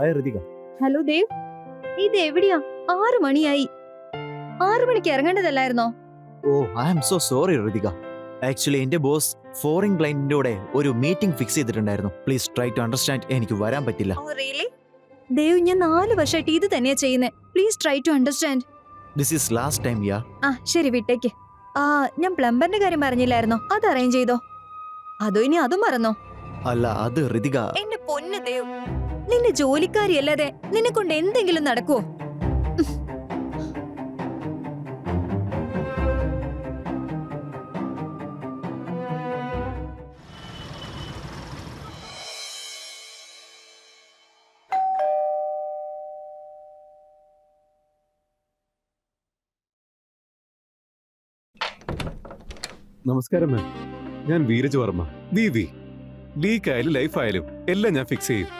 Hi Ritika. Hello Dev, ഇത് എവിടെയാ? 6 മണിയായി. 6 മണിക്ക് ഇറങ്ങേണ്ടതല്ലായിരുന്നോ? Oh I am so sorry Ritika. Actually എന്റെ ബോസ് ഫോറിൻ ക്ലയന്റിന്റെ കൂടെ ഒരു മീറ്റിംഗ് ഫിക്സ് ചെയ്തിട്ടുണ്ടായിരുന്നു. Please try to understand. എനിക്ക് വരാൻ പറ്റില്ല. Oh really? ദേവ്, ഞാൻ 4 വർഷമായിട്ട് ഇത് തന്നെയാ ചെയ്യുന്നേ. Please try to understand. This is last time യാ. ശരി, വിട്ടേക്ക്. ഞാൻ പ്ലംബറിന്റെ കാര്യം പറഞ്ഞില്ലായിരുന്നോ? അത് അറേഞ്ച് ചെയ്തോ? അതോ ഇനി അതും മറന്നോ? അല്ല, അത് ഋതിക. എന്റെ പൊന്ന് ദേവ്, നിന്റെ ജോലിക്കാരി അല്ലാതെ നിന്നെ കൊണ്ട് എന്തെങ്കിലും നടക്കുവോ? നമസ്കാരം മാം, ഞാൻ വീരജ് വർമ്മ. വി ലീക്ക് ആയാലും ലൈഫ് ആയാലും എല്ലാം ഞാൻ ഫിക്സ് ചെയ്യും.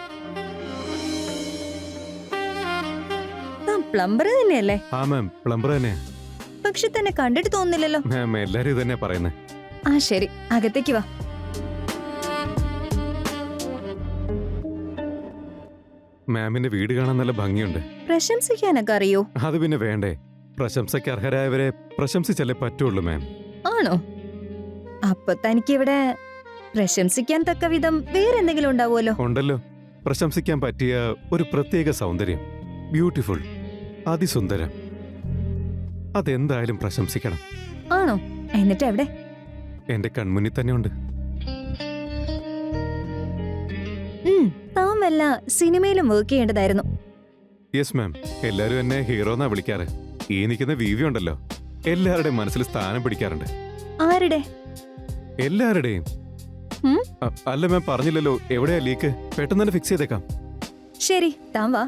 പ്ലംബർ തന്നെയല്ലേ? ആ മാം, പ്ലംബർ തന്നെ. പക്ഷെ തന്നെ കണ്ടിട്ട് തോന്നുന്നില്ലല്ലോ. മാം, എല്ലാരും ഇതന്നെ പറയുന്നേ. ശരി, അകത്തേക്ക് വാ. മാമിന്റെ വീട് കാണാൻ നല്ല ഭംഗിയുണ്ട്. പ്രശംസിക്കാനൊക്കെ അറിയോ? അത് പിന്നെ വേണ്ടേ, പ്രശംസയ്ക്ക് അർഹരായവരെ പ്രശംസിച്ചല്ലേ പറ്റുള്ളൂ മാം. ആണോ? അപ്പൊ തനിക്കിവിടെ പ്രശംസിക്കാൻ തക്ക വിധം വേറെന്തെങ്കിലും ഉണ്ടാവുമല്ലോ? ഉണ്ടല്ലോ, പ്രശംസിക്കാൻ പറ്റിയ ഒരു പ്രത്യേക സൗന്ദര്യം. ബ്യൂട്ടിഫുൾ, അതിസുന്ദരം. അതെന്തായാലും പ്രശംസിക്കണം. ആണോ? എന്നിട്ട് എവിടെ? എന്റെ കൺമുന്നിൽ തന്നെ ഉണ്ട്. താൻ വല്ല സിനിമയിലും വർക്ക് ചെയ്യേണ്ടതായിരുന്നു. യെസ് മാം, എല്ലാരും എന്നെ ഹീറോ എന്നാ വിളിക്കാറ്. ഈ നിൽക്കുന്ന വിവി ഉണ്ടല്ലോ, എല്ലാവരുടെയും മനസ്സിൽ സ്ഥാനം പിടിക്കാറുണ്ട്. ആരുടെ? എല്ലാവരുടെയും. അല്ല മാം, പറഞ്ഞില്ലല്ലോ എവിടെയാ ലീക്ക്. പെട്ടെന്ന് തന്നെ ഫിക്സ് ചെയ്തേക്കാം. ശരി, താൻ വാ.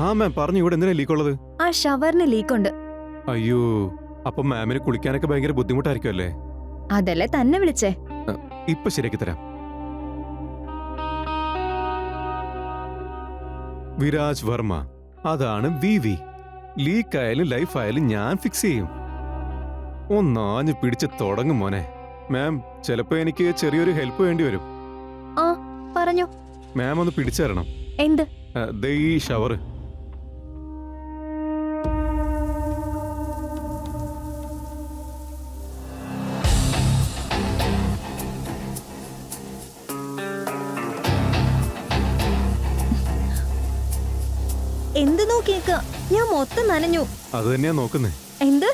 ആ മാം, പറഞ്ഞു. ഇവിടെ എന്തിനാ ലീക്കുള്ളത്? ആ ഷവറിന് ലീക്കുണ്ട്. അയ്യോ, അപ്പൊ മാമിന് കുളിക്കാനൊക്കെ ഭയങ്കര ബുദ്ധിമുട്ടായിരിക്കും അല്ലേ? അതല്ലേ തന്നെ വിളിച്ചേ. ഇപ്പൊ ശരിയാക്കി തരാം. വിരാജ് വർമ്മ, അതാണ് വി. ലീക്ക് ആയാലും ലൈഫ് ആയാലും ഞാൻ ഫിക്സ് ചെയ്യും. ഒന്നാഞ്ഞ് പിടിച്ച് തുടങ്ങും മോനെ. മാം, ചിലപ്പോ എനിക്ക് ചെറിയൊരു ഹെൽപ്പ് വേണ്ടി വരും. പറഞ്ഞോ. മാം ഒന്ന് പിടിച്ചു തരണം. എന്ത്? ദേ ഈ ഷവർ. എന്ത് നോക്കിയേക്ക? ഞാൻ മൊത്തം നനഞ്ഞു. അത് തന്നെയാ നോക്കുന്നേ. എന്ത്?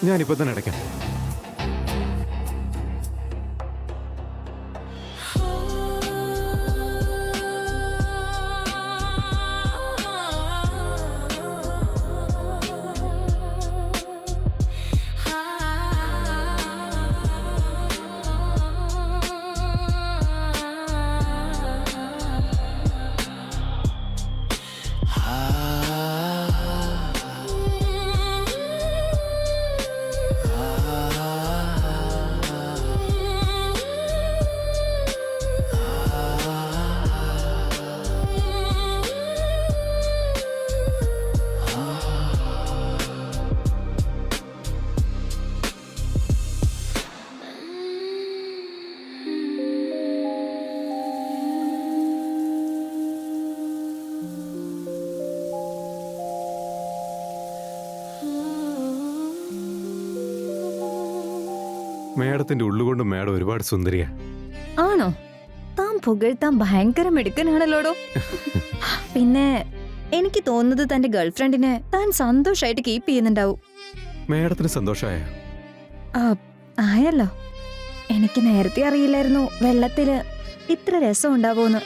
ഞാനിപ്പോ തന്നെ അടയ്ക്കാം. മേഡത്തിന്റെ ഉള്ളുകൊണ്ട് മേഡം ഒരുപാട് സുന്ദരിയാ. ആണോ? താൻ പുകഴ്ത്താൻ ഭയങ്കര മിടുക്കനാണല്ലോടോ. പിന്നെ എനിക്ക് തോന്നുന്നത് തന്റെ ഗേൾഫ്രണ്ടിനെ താൻ സന്തോഷായിട്ട് കീപ്പ് ചെയ്യുന്നുണ്ടാവും. മേഡത്തിന് സന്തോഷമായ? ആയല്ലോ. എനിക്ക് നേരത്തെ അറിയില്ലായിരുന്നു വെള്ളത്തില് ഇത്ര രസം ഉണ്ടാവൂന്ന്.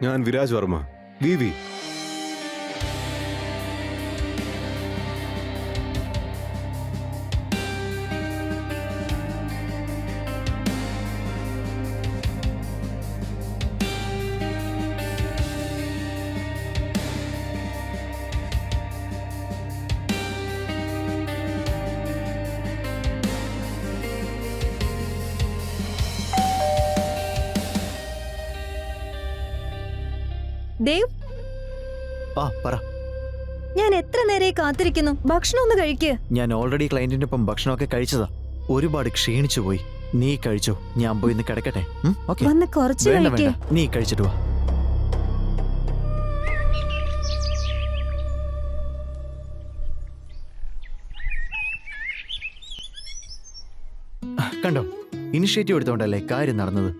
ഞാൻ വിരാജ് വർമ്മ, വിവി. ദേവ്, ആ പറ. ഞാൻ എത്ര നേരമായി കാത്തിരിക്കുന്നു. ഭക്ഷണം ഒന്ന് കഴിക്ക്. ഞാൻ ഓൾറെഡി ക്ലയന്റിന്റെ ഒപ്പം ഭക്ഷണമൊക്കെ കഴിച്ചതാ. ഒരുപാട് ക്ഷീണിച്ചു പോയി. നീ കഴിച്ചോ, ഞാൻ പോയി ഒന്ന് കിടക്കട്ടെ. ഓക്കെ, വന്ന് കുറച്ച് വേണ്ട കഴിക്ക്. വേണ്ട, നീ കഴിച്ചിട്ട് വാ. കണ്ടോ, ഇനിഷ്യേറ്റീവ് എടുത്തോണ്ടല്ലേ കാര്യം നടന്നത്.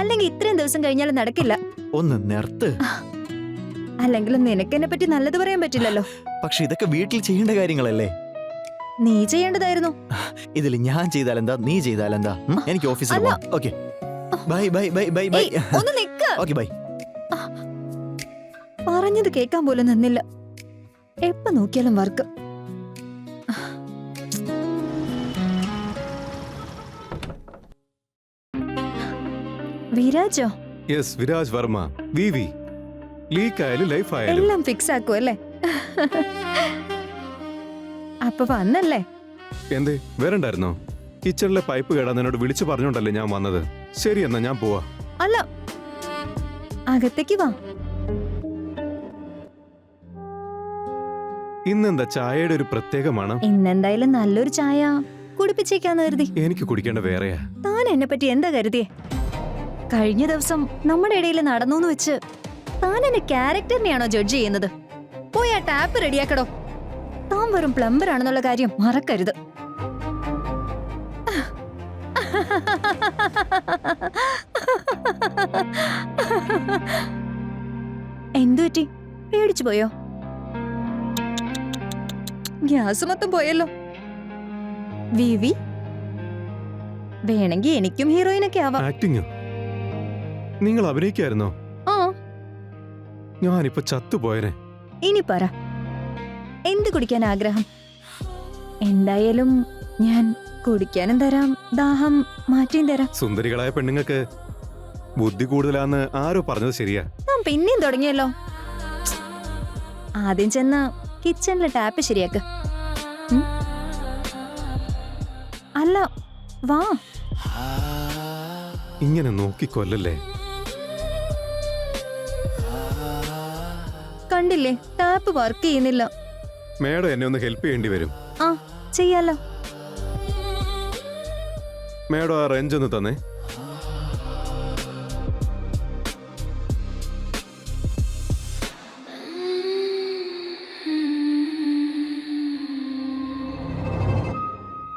അല്ലെങ്കിൽ ഇത്രയും ദിവസം കഴിഞ്ഞാലും നടക്കില്ല. ഒന്ന് നിർത്ത്. അല്ലെങ്കിലും നിനക്ക് എന്നെ പറ്റി നല്ലത് പറയാൻ പറ്റില്ലല്ലോ. പക്ഷെ ഇതൊക്കെ വീട്ടിൽ ചെയ്യേണ്ട കാര്യങ്ങളല്ലേ. നീ ചെയ്യേണ്ടതായിരുന്നു. ഇതിൽ ഞാൻ ചെയ്താലെന്താ, നീ ചെയ്താലെന്താ? എനിക്ക് ഓഫീസിൽ അല്ല. പോവാം. Okay, bye bye bye bye bye. ഏയ്, ഒന്ന് നിക്ക്. Okay, by. പറഞ്ഞത് കേൾക്കാൻ പോലും നിന്നില്ല. എപ്പ നോക്കിയാലും വർക്ക്. വിരാജോ? യെസ്, വിരാജ് വർമ്മ, വിവി. ലീക്ക് ആയാലും ലൈഫ് ആയാലും എല്ലാം ഫിക്സ് ആക്കും അല്ലേ? അപ്പൊ വന്നല്ലേ? എന്തേ വരണ്ടായിരുന്നോ? കിച്ചണിലെ പൈപ്പ് കേടാൻ എന്നോട് വിളിച്ചു പറഞ്ഞോണ്ടല്ലേ ഞാൻ വന്നത്. ശരി, എന്നാ ഞാൻ പോവാ. അല്ല, അകത്തേക്ക് വാ. ഇന്നെന്താ ചായയുടെ ഒരു പ്രത്യേക മണം? ഇന്നെന്തായാലും നല്ലൊരു ചായ കുടിപ്പിച്ചേക്കാന്ന് കരുതി. എനിക്ക് കുടിക്കേണ്ട വേറെയാ. താൻ എന്നെ പറ്റി എന്താ കരുതിയേ? കഴിഞ്ഞ ദിവസം നമ്മുടെ ഇടയിൽ നടന്നൂന്ന് വെച്ച് താൻ എന്റെ ക്യാരക്ടറിനെയാണോ ജഡ്ജ് ചെയ്യുന്നത്? പോയി ആ ടാപ്പ് റെഡിയാക്കടോ. താൻ വെറും പ്ലംബർ ആണെന്നുള്ള കാര്യം മറക്കരുത്. എന്തുപറ്റി? പേടിച്ചു പോയോ? ഗ്യാസ് മൊത്തം പോയല്ലോ. വിവി, വേണമെങ്കിൽ എനിക്കും ഹീറോയിനൊക്കെ ആവാം. ആക്ടിങ് നിങ്ങൾ അഭിനയിക്കായിരുന്നോ? ആ, ഞാനിപ്പോ ചത്തുപോയനെ. ഇനി പറ, എന്ത് കുടിക്കാൻ ആഗ്രഹം? എന്തായാലും ഞാൻ കുടിക്കാനും തരാം, ദാഹം മാറ്റിയും തരാം. സുന്ദരികളായ പെണ്ണുങ്ങൾക്ക് ബുദ്ധി കൂടുതലാന്ന് ആരോ പറഞ്ഞത് ശരിയാ. ഞാൻ പിന്നെയും തുടങ്ങിയല്ലോ. ആദ്യം ചെന്ന് കിച്ചണിലെ ടാപ്പ് ശരിയാക്ക്. അല്ല, വാ. ഇങ്ങനെ നോക്കിക്കൊല്ലല്ലേ. കണ്ടില്ലേ, ടാപ്പ് വർക്ക് ചെയ്യുന്നില്ല. മേഡം എന്നെ ഒന്ന് ഹെൽപ്പ് ചെയ്യേണ്ടി വരും. ആ, ചെയ്യാലോ. മേഡം ആ റേഞ്ച് ഒന്ന് തന്നേ.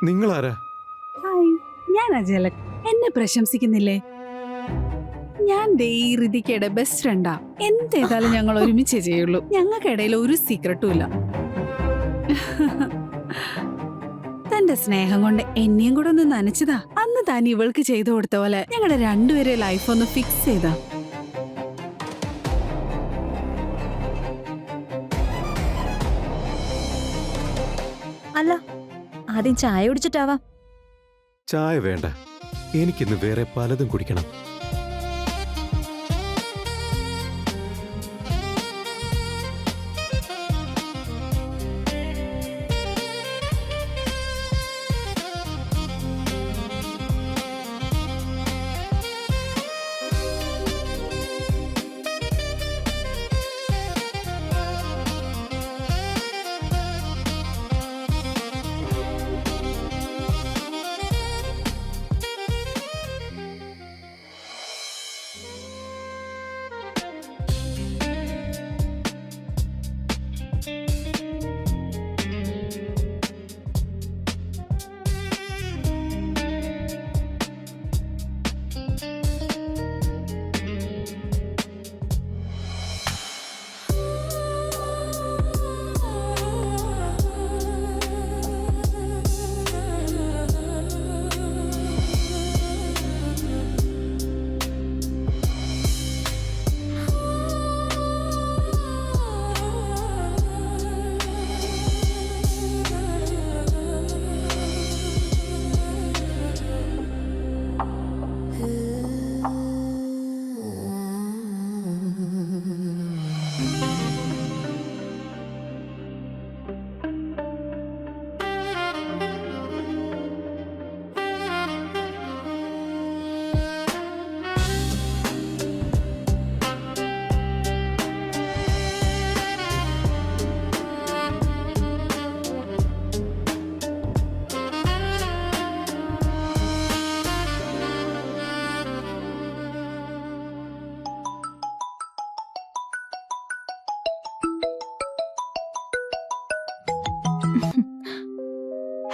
നിങ്ങളാരാ? ഹായ്, ഞാൻ അജലക്. എന്നെ പ്രശംസിക്കുന്നില്ലേ? ഞാൻ ഋതികയുടെ ബെസ്റ്റ് ഫ്രണ്ടാ. എന്തേതായാലും ഞങ്ങൾ ഒരുമിച്ചേ ചെയ്യുള്ളൂ. ഞങ്ങൾക്കിടയിൽ ഒരു സീക്രട്ടും ഇല്ല. തന്റെ സ്നേഹം കൊണ്ട് എന്നെയും കൂടെ ഒന്ന് നനച്ചതാ. അന്ന് താൻ ഇവൾക്ക് ചെയ്തു കൊടുത്ത പോലെ ഞങ്ങളുടെ രണ്ടുപേരെ ലൈഫ് ഒന്ന് ഫിക്സ് ചെയ്താ. അല്ല, ആദ്യം ചായ കുടിച്ചിട്ടാവാം. ചായ വേണ്ട, എനിക്കിന്ന് വേറെ പലതും കുടിക്കണം.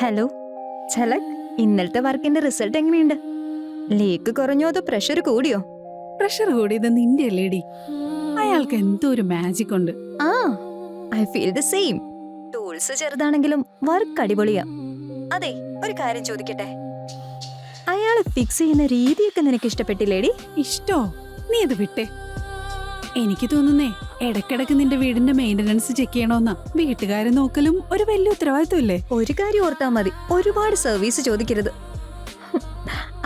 ഹലോ ഝലക്, ഇന്നലത്തെ വർക്കിന്റെ റിസൾട്ട് എങ്ങനെയുണ്ട്? ലീക്ക് കുറഞ്ഞോ അതോ പ്രഷർ കൂടിയോ? പ്രഷർ കൂടിയത് നിന്റെ അല്ലേടി. അയാൾക്ക് എന്തോ ഒരു മാജിക് ഉണ്ട്. ആ, I feel the same. Tools ചെറുതാണെങ്കിലും വർക്ക് അടിപൊളിയാ. അതെ, ഒരു കാര്യം ചോദിക്കട്ടെ, അയാളെ ഫിക്സ് ചെയ്യുന്ന രീതിയൊക്കെ നിനക്ക് ഇഷ്ടപ്പെട്ടില്ലേടി? ഇഷ്ടോ? നീ ഇത് വിട്ടേ. എനിക്ക് തോന്നുന്നേ ഇടക്കിടക്ക് നിന്റെ വീടിന്റെ മെയിന്റനൻസ് ചെക്ക് ചെയ്യണമെന്നാ. വീട്ടുകാരെ നോക്കലും ഒരു വലിയ ഉത്തരവാദിത്വമല്ലേ? ഒരു കാര്യം ഓർത്താ മതി, ഒരുപാട് സർവീസ് ചോദിക്കരുത്.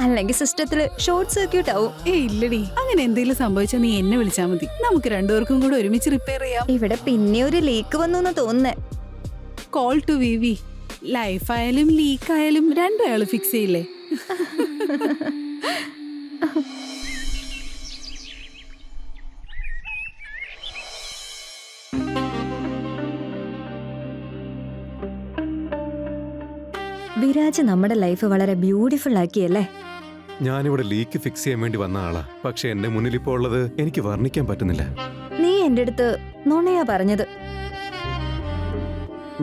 അല്ലെങ്കിൽ സിസ്റ്റത്തില് ഷോർട്ട് സർക്യൂട്ട് ആവും. ഇല്ലടി, അങ്ങനെ എന്തെങ്കിലും സംഭവിച്ചാൽ നീ എന്നെ വിളിച്ചാ മതി. നമുക്ക് രണ്ടുപേർക്കും കൂടെ ഒരുമിച്ച് റിപ്പയർ ചെയ്യാം. ഇവിടെ പിന്നെ ഒരു ലീക്ക് വന്നു തോന്നുന്നേ. കോൾ ടു വിവി. ലൈഫ് ആയാലും ലീക്ക് ആയാലും രണ്ടും അയാൾ ഫിക്സ് ചെയ്യില്ലേ? വിരാജ് നമ്മുടെ ലൈഫ് വളരെ ബ്യൂട്ടിഫുൾ ആക്കിയല്ലേ? ഞാനിവിടെ ലീക്ക് ഫിക്സ് ചെയ്യാൻ വേണ്ടി വന്ന ആളാ. പക്ഷെ എന്റെ മുന്നിൽ ഇപ്പോൾ ഉള്ളത് എനിക്ക് വർണ്ണിക്കാൻ പറ്റുന്നില്ല. നീ എന്റെ അടുത്ത് നുണയാ പറഞ്ഞത്.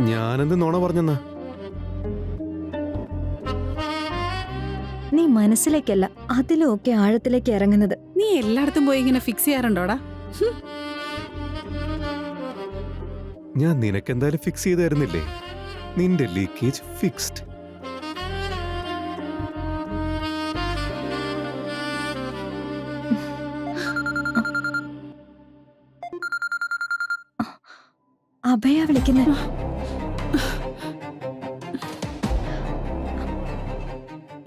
ഞാനെന്ത് നുണ പറഞ്ഞെന്നാ? നീ മനസ്സിലേക്കല്ല അതിലും ഒക്കെ ആഴത്തിലേക്ക് ഇറങ്ങുന്നത്. നീ എല്ലായിടത്തും പോയി ഇങ്ങനെ ഫിക്സ് ചെയ്യാറുണ്ടോടാ? ഞാൻ നിനക്കെന്തായാലും ഫിക്സ് ചെയ്ത് തരുന്നില്ലേ? നിന്റെ ലീക്കേജ് ഫിക്സ്ഡ്. അഭയ വിളിക്കുന്ന.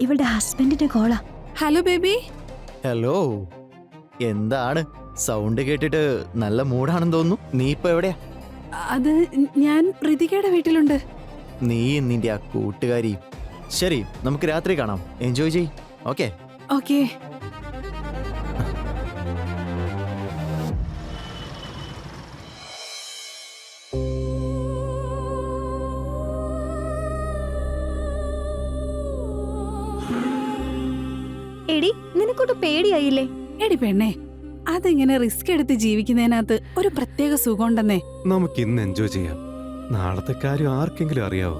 ഇവളുടെ ഹസ്ബൻഡിന്റെ കോളാ. Hello baby. ഹലോ, എന്താണ് സൗണ്ട് കേട്ടിട്ട് നല്ല മൂഡാണെന്ന് തോന്നുന്നു. നീ ഇപ്പൊ എവിടെയാ? അത് ഞാൻ ഋതികയുടെ വീട്ടിലുണ്ട്. നീ നിന്റെ ആ കൂട്ടുകാരി. ശരി, നമുക്ക് രാത്രി കാണാം. എൻജോയ് ചെയ്. ഓക്കെ? ഓക്കെ. എടി, നിനക്കൊട്ട് പേടിയായില്ലേ? എടി പെണ്ണേ, അതിങ്ങനെ റിസ്ക് എടുത്ത് ജീവിക്കുന്നതിനകത്ത് ഒരു പ്രത്യേക സുഖം ഉണ്ടെന്നേ. നമുക്ക് ഇന്ന് എൻജോയ് ചെയ്യാം. നാളത്തെ കാര്യം ആർക്കെങ്കിലും അറിയാവോ?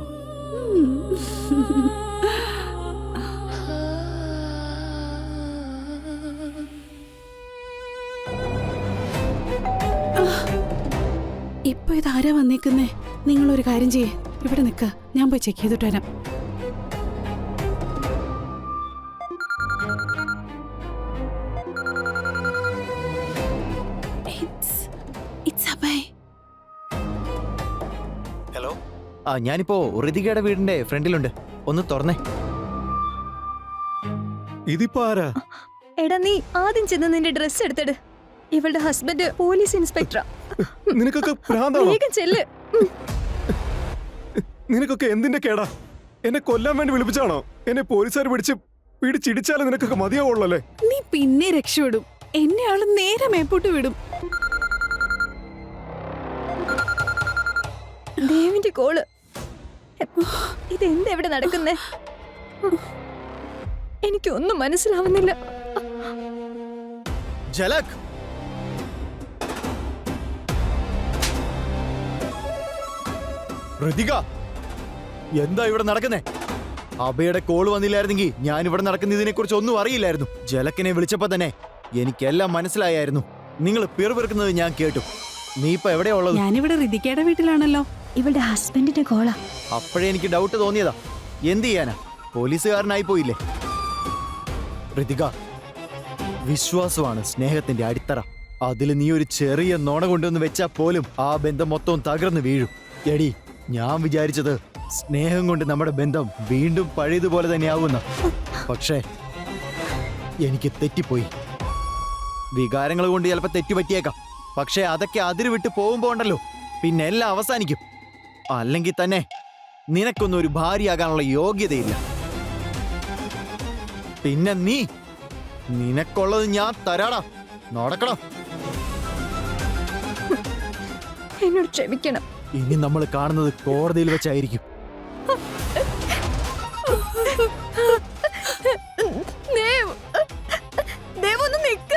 ഇപ്പൊ ഇതാരാ വന്നേക്കുന്നേ? നിങ്ങളൊരു കാര്യം ചെയ്യേ, ഇവിടെ നിക്ക, ഞാൻ പോയി ചെക്ക് ചെയ്തിട്ട് വരാം. ഹലോ, ആ ഞാനിപ്പോ ഋതികയുടെ വീടിന്റെ ഫ്രണ്ടിലുണ്ട്. ഒന്ന് തുറന്നേ. ഇതിപ്പോ ആരാ? എടാ, നീ ആദ്യം ചെന്ന് നിന്റെ ഡ്രസ് എടുത്തിട്. ഇവളുടെ ഹസ്ബൻഡ് പോലീസ് ഇൻസ്പെക്ടറാ. നിനക്കൊക്കെ ഭ്രാന്താണോ? വേഗം ചെല്ല്. നിനക്കൊക്കെ എന്തിന്റെ കേടാ? എന്നെ കൊല്ലാൻ വേണ്ടി വിളിപ്പിച്ചാണോ? എന്നെ പോലീസുകാർ പിടിച്ചിടിച്ചാലേ നിനക്കൊക്കെ മതിയാവുള്ളല്ലേ? നീ പിന്നെ രക്ഷപ്പെടും. എന്നെ ആള് നേരെ മേപ്പോട്ട് വിടും. ദേവിന്റെ കോള്. ഇതെന്താ ഇവിടെ നടക്കുന്നേ? എനിക്കൊന്നും മനസ്സിലാവുന്നില്ല. ഝലക്, ഋതിക, എന്താ ഇവിടെ നടക്കുന്നേ? അഭയുടെ കോള് വന്നില്ലായിരുന്നെങ്കിൽ ഞാൻ ഇവിടെ നടക്കുന്നതിനെ കുറിച്ച് ഒന്നും അറിയില്ലായിരുന്നു. ജലക്കിനെ വിളിച്ചപ്പോ തന്നെ എനിക്കെല്ലാം മനസ്സിലായായിരുന്നു. നിങ്ങൾ പിറുപിറുക്കുന്നത് ഞാൻ കേട്ടു. നീ ഇപ്പൊ എവിടെയാ ഉള്ളത്? ഞാനിവിടെ ഋതികയുടെ വീട്ടിലാണല്ലോ. ഇവളുടെ ഹസ്ബൻഡിന്റെ കോളാ. അപ്പോഴേ എനിക്ക് ഡൗട്ട് തോന്നിയതാ. എന്ത് ചെയ്യാനാ, പോലീസുകാരനായി പോയില്ലേ? ഋതിക, വിശ്വാസമാണ് സ്നേഹത്തിന്റെ അടിത്തറ. അതിൽ നീ ഒരു ചെറിയ നോണ കൊണ്ടുവന്ന് വെച്ചാൽ പോലും ആ ബന്ധം മൊത്തം തകർന്നു വീഴും. എടി, ഞാൻ വിചാരിച്ചത് സ്നേഹം കൊണ്ട് നമ്മുടെ ബന്ധം വീണ്ടും പഴയതുപോലെ തന്നെയാവുന്ന. പക്ഷേ എനിക്ക് തെറ്റിപ്പോയി. വികാരങ്ങൾ കൊണ്ട് ചിലപ്പോൾ തെറ്റുപറ്റിയേക്കാം. പക്ഷേ അതൊക്കെ അതിര് വിട്ട് പോകുമ്പോ ഉണ്ടല്ലോ, പിന്നെ എല്ലാം അവസാനിക്കും. അല്ലെങ്കിൽ തന്നെ നിനക്കൊന്നും ഒരു ഭാര്യയാകാനുള്ള യോഗ്യതയില്ല. പിന്നെ നിനക്കുള്ളത് ഞാൻ തരാടാ. നടക്കണം. എന്നോട് ക്ഷമിക്കണം. ഇനി നമ്മൾ കാണുന്നത് കോടതിയിൽ വെച്ചായിരിക്കും. ദേവൊന്ന് നിക്ക.